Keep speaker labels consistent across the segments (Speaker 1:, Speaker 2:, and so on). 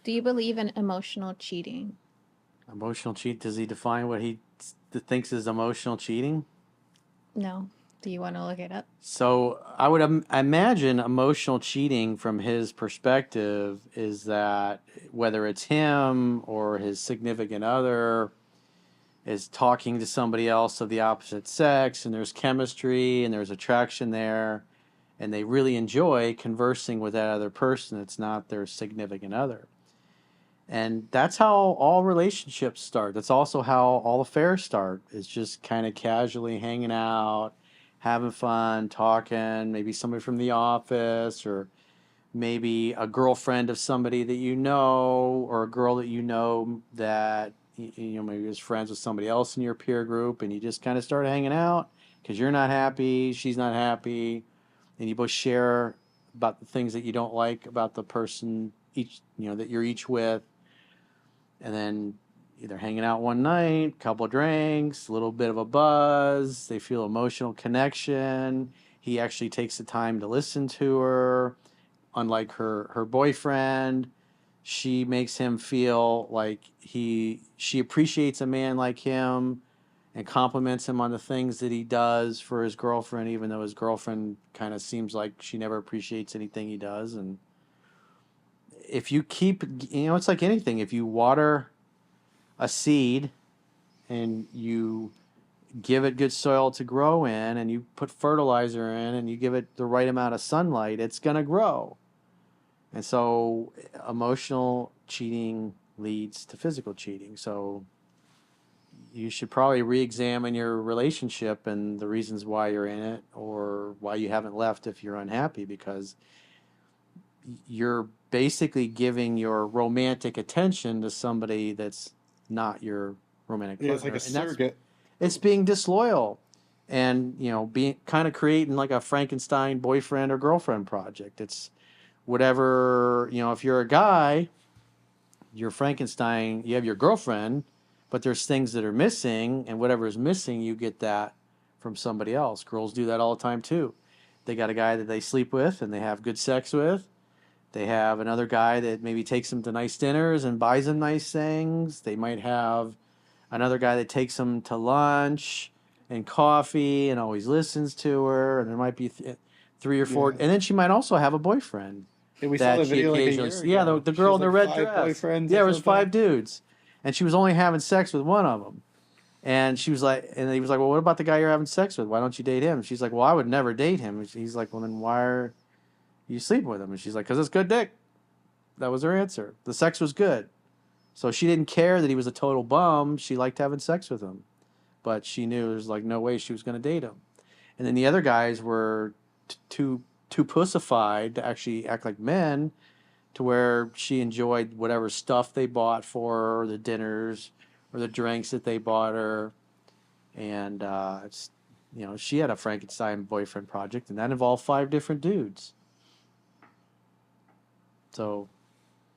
Speaker 1: Do you believe in emotional cheating?
Speaker 2: Emotional cheat. Does he define what he thinks is emotional cheating?
Speaker 1: No. Do you want to look it up?
Speaker 2: So I would imagine emotional cheating from his perspective is that whether it's him or his significant other is talking to somebody else of the opposite sex, and there's chemistry and there's attraction there, and they really enjoy conversing with that other person. It's not their significant other. And that's how all relationships start. That's also how all affairs start. It's just kind of casually hanging out, having fun, talking, maybe somebody from the office, or maybe a girlfriend of somebody that you know, or a girl that you know that maybe is friends with somebody else in your peer group, and you just kind of start hanging out because you're not happy, she's not happy, and you both share about the things that you don't like about the person each that you're each with, and then either hanging out one night, couple of drinks, a little bit of a buzz, they feel emotional connection. He actually takes the time to listen to her. Unlike her boyfriend, she makes him feel like she appreciates a man like him and compliments him on the things that he does for his girlfriend, even though his girlfriend kind of seems like she never appreciates anything he does. And if you keep, it's like anything. If you water a seed and you give it good soil to grow in and you put fertilizer in and you give it the right amount of sunlight, it's going to grow. And so emotional cheating leads to physical cheating. So you should probably re-examine your relationship and the reasons why you're in it or why you haven't left if you're unhappy, because you're basically giving your romantic attention to somebody that's not your romantic
Speaker 3: Yeah, it's like
Speaker 2: partner,
Speaker 3: a
Speaker 2: and that's
Speaker 3: surrogate.
Speaker 2: it's being disloyal, and being kind of creating like a Frankenstein boyfriend or girlfriend project. It's whatever, if you're a guy, you're Frankenstein, you have your girlfriend, but there's things that are missing, and whatever is missing, you get that from somebody else. Girls do that all the time too. They got a guy that they sleep with and they have good sex with. They have another guy that maybe takes them to nice dinners and buys them nice things. They might have another guy that takes them to lunch and coffee and always listens to her. And there might be three or four.
Speaker 3: Yeah.
Speaker 2: And then she might also have a boyfriend
Speaker 3: Yeah, we saw
Speaker 2: that
Speaker 3: the
Speaker 2: she
Speaker 3: video like a
Speaker 2: occasionally.
Speaker 3: year
Speaker 2: Yeah,
Speaker 3: ago.
Speaker 2: the
Speaker 3: She
Speaker 2: girl
Speaker 3: has
Speaker 2: in the
Speaker 3: like
Speaker 2: red
Speaker 3: 5
Speaker 2: dress.
Speaker 3: boyfriends
Speaker 2: Yeah,
Speaker 3: or
Speaker 2: it was five
Speaker 3: something.
Speaker 2: dudes, and she was only having sex with one of them. And she was like, and he was like, well, what about the guy you're having sex with? Why don't you date him? And she's like, well, I would never date him. And he's like, well, then why are you sleeping with him? And she's like, because it's good dick. That was her answer. The sex was good. So she didn't care that he was a total bum. She liked having sex with him. But she knew there's like no way she was going to date him. And then the other guys were too pussified to actually act like men, to where she enjoyed whatever stuff they bought for her, or the dinners or the drinks that they bought her. And she had a Frankenstein boyfriend project, and that involved five different dudes. So,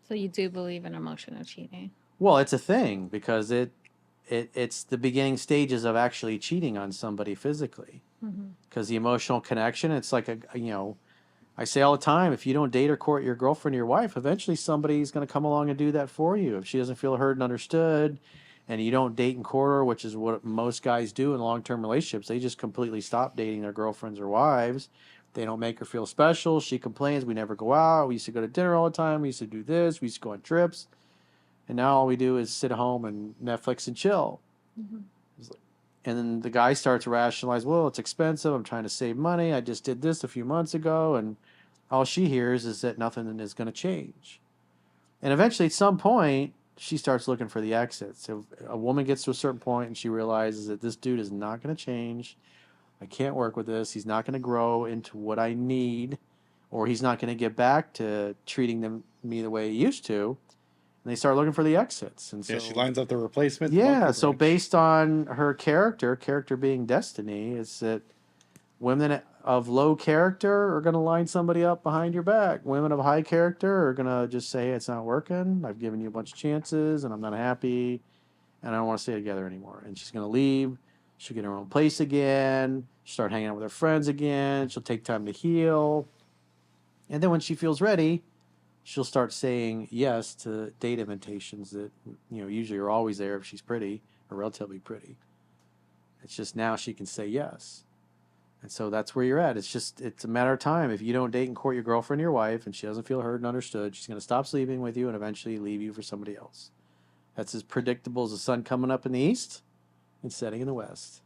Speaker 1: So you do believe in emotional cheating?
Speaker 2: well, it's a thing because it's the beginning stages of actually cheating on somebody physically.
Speaker 1: Mm-hmm.
Speaker 2: Because the emotional connection, it's like I say all the time, if you don't date or court your girlfriend or your wife, eventually somebody's going to come along and do that for you. If she doesn't feel heard and understood, and you don't date and court her, which is what most guys do in long-term relationships, they just completely stop dating their girlfriends or wives. They don't make her feel special. She complains, we never go out. We used to go to dinner all the time. We used to do this. We used to go on trips. And now all we do is sit at home and Netflix and chill.
Speaker 1: Mm-hmm.
Speaker 2: And then the guy starts to rationalize, well, it's expensive. I'm trying to save money. I just did this a few months ago. And all she hears is that nothing is going to change. And eventually, at some point, she starts looking for the exit. So a woman gets to a certain point and she realizes that this dude is not going to change. I can't work with this. He's not going to grow into what I need, or he's not going to get back to treating me the way he used to. And they start looking for the exits. And
Speaker 3: Yeah,
Speaker 2: so,
Speaker 3: she lines up the replacement
Speaker 2: yeah,
Speaker 3: monkey
Speaker 2: so
Speaker 3: wrench.
Speaker 2: based on her character being destiny, it's that women of low character are going to line somebody up behind your back. Women of high character are going to just say, hey, it's not working. I've given you a bunch of chances and I'm not happy and I don't want to stay together anymore. And she's going to leave. She'll get her own place again. She'll start hanging out with her friends again. She'll take time to heal. And then when she feels ready, she'll start saying yes to date invitations that usually are always there if she's pretty or relatively pretty. It's just now she can say yes. And so that's where you're at. It's a matter of time. If you don't date and court your girlfriend or your wife and she doesn't feel heard and understood, she's going to stop sleeping with you and eventually leave you for somebody else. That's as predictable as the sun coming up in the east and setting in the west.